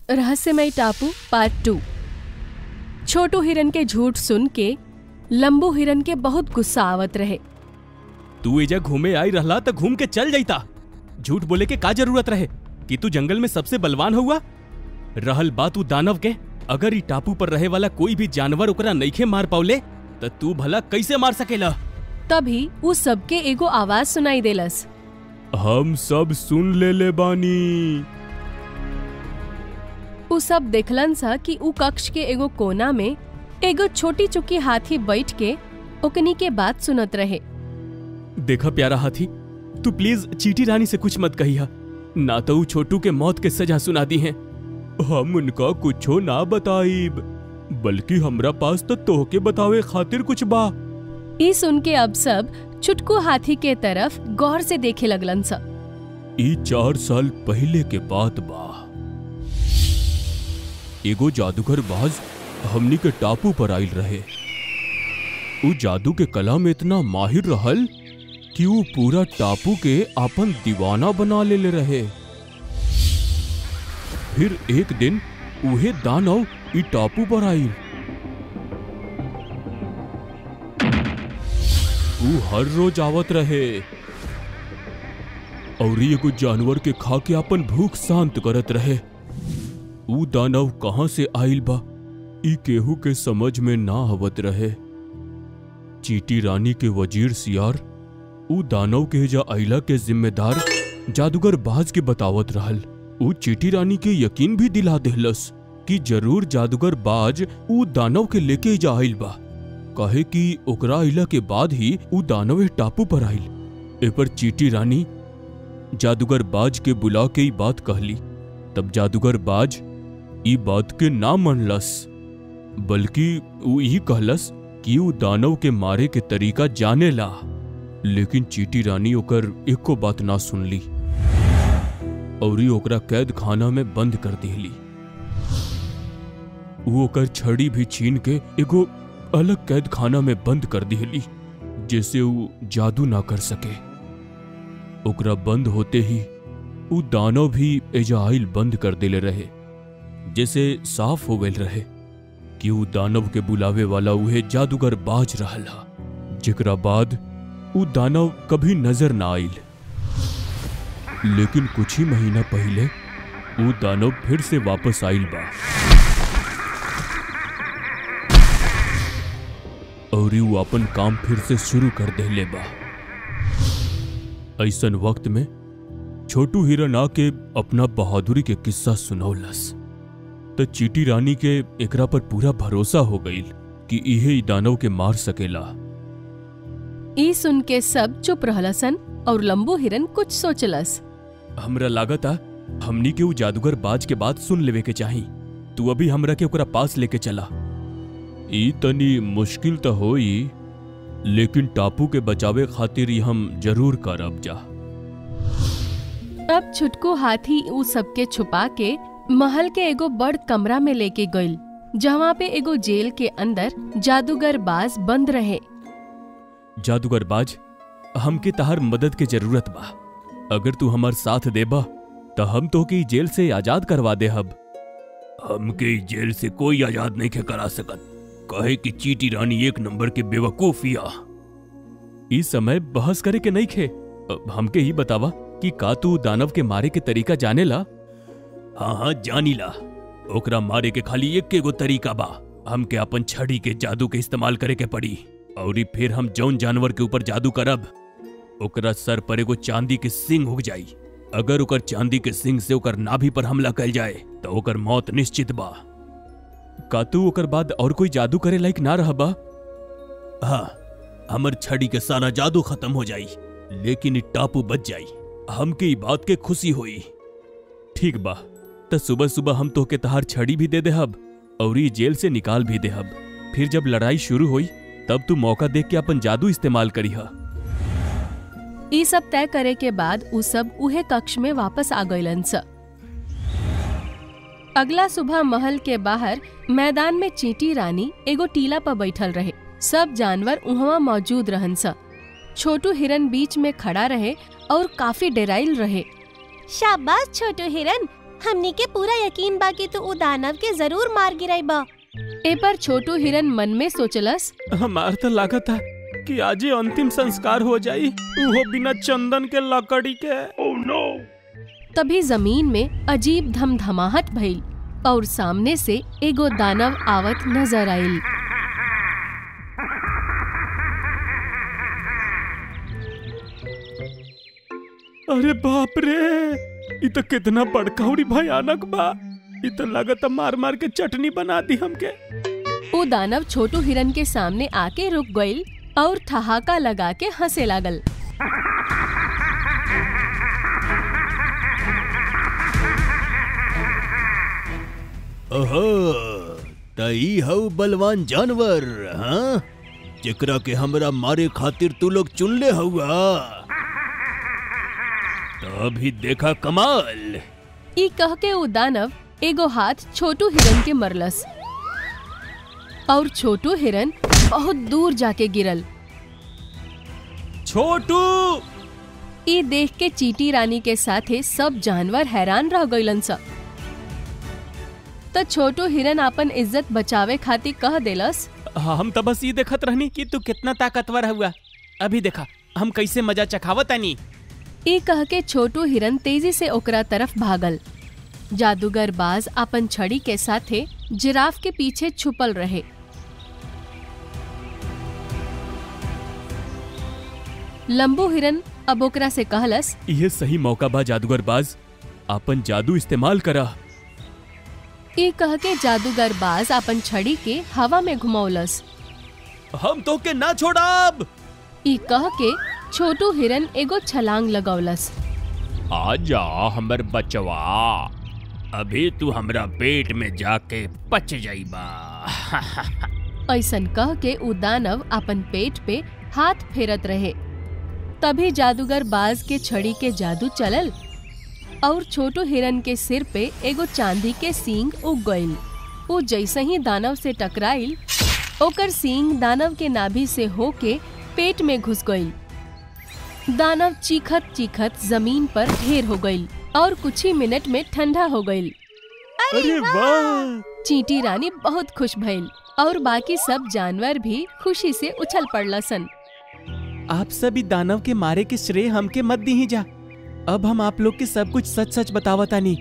रहस्यमय टापू पार्ट 2। छोटू हिरन के झूठ सुन के लंबू हिरन के बहुत गुस्सा आवत रहे। तू एजा घूमे आई रहला तो घूम के चल जाइता। झूठ बोले के का जरूरत रहे कि तू जंगल में सबसे बलवान हुआ। रहल बात उ दानव के, अगर ई टापू पर रहे वाला कोई भी जानवर ओकरा नइखे मार पाउले तो तू भला कैसे मार सकेला। तभी उ सबके एगो आवाज सुनाई देलस। हम सब सुन ले बानी। उ सब देखलन सा कि उ कक्ष के एगो कोना में एगो छोटी चुकी हाथी बैठ के ओकनी के बात सुनत रहे। देखा प्यारा हाथी, तू प्लीज चीटी रानी से कुछ मत कहिया, ना तो उ छोटू के मौत के सजा सुना दी है। हम उनका कुछो ना बताइब, बल्कि हमरा पास तो तोहके बतावे खातिर कुछ बा। ई सुन के अब सब छुटकू हाथी के तरफ गौर से देखे लगलन सा। ई 4 साल पहले के बात बा। एगो जादूगर बाज हमनी के टापू पर आइल रहे। उ जादू के कला में इतना माहिर रहल कि वो पूरा टापू के अपन दीवाना बना ले रहे। फिर एक दिन उहे दानव ई टापू पर आइल। उ हर रोज आवत रहे और एगो जानवर के खा के अपन भूख शांत करत रहे। उ दानव कहां से आइल बा ई केहू के समझ में ना आवत रहे। चीटी रानी के वजीर सियार उ दानव के जा आइला के जिम्मेदार जादूगर बाज के बतावत रहल। उ चीटी रानी के यकीन भी दिला देहलस कि जरूर जादूगर बाज उ दानव के लेके जा आइल बा, कहे कि ओकरा आइला के बाद ही उ दानव टापू पर आइल। ए पर चीटी रानी जादूगर बाज के बुला के ई बात कहली। तब जादूगर बाज ई बात के ना मनलस, बल्कि उ यही कहलस कि उ दानव के मारे के तरीका जानेला। लेकिन चीटी रानी ओकर एको बात ना सुनली और ओकरा कैद खाना में बंद कर दिहली। उ ओकर छड़ी भी छीन के एगो अलग कैद खाना में बंद कर दिहली, जैसे उ जादू ना कर सके। ओकरा बंद होते ही उ दानव भी एजा आइल बंद कर देले रहे, जैसे साफ हो गइल रहे कि उ दानव के बुलावे वाला उहे जादूगर बाज रहला, जेकरा बाद उ दानव कभी नजर ना आइल। लेकिन कुछ ही महीना पहले उ दानव फिर से वापस आइल बा और उ अपन काम फिर से शुरू कर देले बा। ऐसन वक्त में छोटू हिरन आके अपना बहादुरी के किस्सा सुनौलस। तो चीटी रानी के एकरा पर पूरा भरोसा हो गईल कि इहे दानव के मार सकेला। ई सुन के सब चुप रहलसन और लंबू हिरन कुछ सोचलस। हमरा लागता हमनी के उ जादूगर बाज के बात सुन लेवे के चाही। तू अभी हमरा के ओकरा पास लेके चला। ई तनी मुश्किल तो होई, लेकिन टापू के बचावे खातिर ही हम जरूर करब जा। अब छुटकू हाथी उ सबके छुपा के महल के एगो बड़ कमरा में लेके गइल, जहाँ पे एगो जेल के अंदर जादूगर बाज बंद रहे। जादूगर बाज, हमके तहार मदद के जरूरत बा। अगर तू हमार साथ देबा तो हम तोहके जेल से आजाद करवा दे। हब हमके जेल से कोई आजाद नहीं करा सकत, कहे कि चीटी रानी एक नंबर के बेवकूफिया। इस समय बहस करे के नहीं खे। हमके ही बतावा कि का तू दानव के मारे के तरीका जानेला? हाँ जानीला। ओकरा मारे के खाली एक गो तरीका बा। हमके अपन छड़ी के जादू के इस्तेमाल करे के पड़ी और फिर हम जौन जानवर के ऊपर जादू करब ओकरा सर पर एगो चांदी के सिंग उग जाई। अगर ओकर चांदी के सिंग से ओकर नाभि पर हमला कल जाए तो ओकर मौत निश्चित बा। का तू ओकर बाद और कोई जादू करे लायक ना रहबा? हाँ, हमर छड़ी के सारा जादू खत्म हो जाई, लेकिन टापू बच जाई। हमके ई बात के खुशी होई। ठीक बा, तो सुबह सुबह हम तोहके तहार छड़ी भी दे देहब और ई जेल से निकाल भी देहब। फिर जब लड़ाई शुरू होई तब तू मौका देख के अपन जादू इस्तेमाल करीहा। ई सब तय करे के बाद उ सब उहे कक्ष में वापस आ गइलन स। अगला सुबह महल के बाहर मैदान में चीटी रानी एगो टीला पर बैठल रहे। सब जानवर उहवा मौजूद रहन स। छोटू हिरन बीच में खड़ा रहे और काफी डराइल रहे। शाबाश छोटू हिरन, हमनी के पूरा यकीन बा कि तू उ दानव के जरूर मार गिराइबा। ए पर छोटू हिरन मन में सोचलस, हमार तो लागत है कि आज ही अंतिम संस्कार हो जाई, वो बिना चंदन के लकड़ी के। Oh no. तभी जमीन में अजीब धमधमाहट भइल और सामने से एगो दानव आवत नजर आइल। अरे बाप रे, ये तो कितना बड़का और भयानक बा। ये तो लागत मार मार के चटनी बना दी हमके। वो दानव छोटू हिरन के सामने आके रुक गइल और ठहाका लगा के हंसे लागल। ओहो, तई हऊ बलवान जानवर, हाँ? जेकरा के हमरा मारे खातिर तू लोग चुन ले हुआ। तो अभी देखा कमाल। ई कह के वो दानव एगो हाथ छोटू हिरन के मरलस और छोटू हिरन बहुत दूर जाके गिरल। छोटू! ई देख के चींटी रानी के साथे सब जानवर हैरान रह गइलन सा। तो छोटू हिरन अपन इज्जत बचावे खातिर कह देलस, हम तो बस ये देखत रहनी कि तू कितना ताकतवर हुआ। अभी देखा हम कैसे मजा चखावतानी। ई कह के छोटू हिरन तेजी से ओकरा तरफ भागल। जादूगर बाज अपन छड़ी के साथे जिराफ के पीछे छुपल रहे। लंबू हिरन अब ओकरा से कहलस, ये सही मौका बा जादूगर बाज, अपन जादू इस्तेमाल करा। ई कह के जादूगर बाज अपन छड़ी के हवा में घुमौलस। हम तो के ना छोड़ब। ई कह के छोटू हिरन एगो छलांग लगौलस। आजा हमर बचवा, अभी तू हमरा पेट में जाके पच जाइबा। ऐसन कह के उ दानव अपन पेट पे हाथ फेरत रहे। तभी जादूगर बाज के छड़ी के जादू चलल और छोटू हिरन के सिर पे एगो चांदी के सींग उग गइल। वो जैसे ही दानव से टकराइल, ओकर सींग दानव के नाभि से होके पेट में घुस गइल। दानव चीखत चीखत जमीन पर ढेर हो गइल और कुछ ही मिनट में ठंडा हो गइल। अरे वाह! चींटी रानी बहुत खुश भइल और बाकी सब जानवर भी खुशी से उछल पड़लसन। आप सभी दानव के मारे के श्रेय हमके मत दी जा। अब हम आप लोग के सब कुछ सच सच बतावतानी।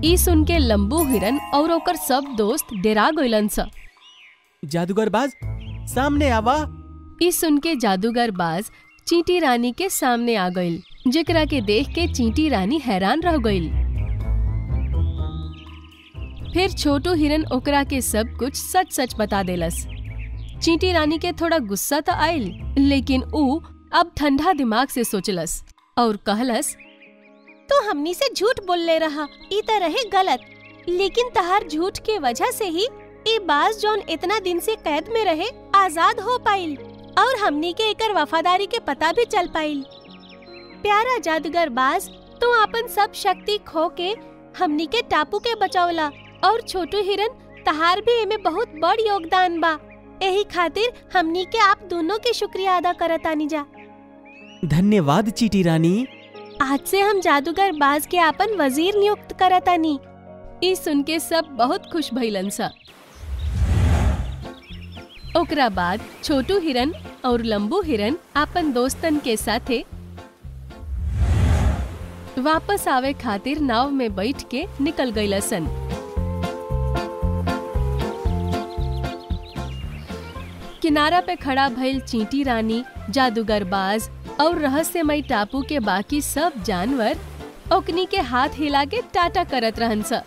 ई सुन के लंबू हिरन और ओकर सब दोस्त डेरा गइलन सा। जादूगर बाज सामने आवा। ई सुन के जादूगर बाज चींटी रानी के सामने आ गइल, जेकरा के देख के चींटी रानी हैरान रह गइल। फिर छोटू हिरन ओकरा के सब कुछ सच सच बता देलस। चींटी रानी के थोड़ा गुस्सा तो आइल, लेकिन ऊ अब ठंडा दिमाग से सोचलस और कहलस, तो हमनी से झूठ बोल ले रहा, ई त रहे गलत, लेकिन तहार झूठ के वजह से ही ई बाज जौन इतना दिन से कैद में रहे आजाद हो पाइल और हमनी के एकर वफादारी के पता भी चल पाइल। प्यारा जादूगर बाज, तू अपन सब शक्ति खो के हमनी के टापू के बचौला और छोटू हिरन तहार भी एमे बहुत बड़ योगदान बा। यही खातिर हमनी के आप दोनों के शुक्रिया अदा करतानी जा। धन्यवाद चींटी रानी। आज से हम जादूगर बाज के अपन वजीर नियुक्त करतानी। ई सुन के सब बहुत खुश भइलन सा। ओकरा बाद छोटू हिरन और लंबू हिरन अपन दोस्तन के साथे वापस आवे खातिर नाव में बैठ के निकल गइलसन। किनारा पे खड़ा भइल चींटी रानी, जादूगर बाज और रहस्यमय टापू के बाकी सब जानवर ओकनी के हाथ हिला के टाटा करत रहन सा।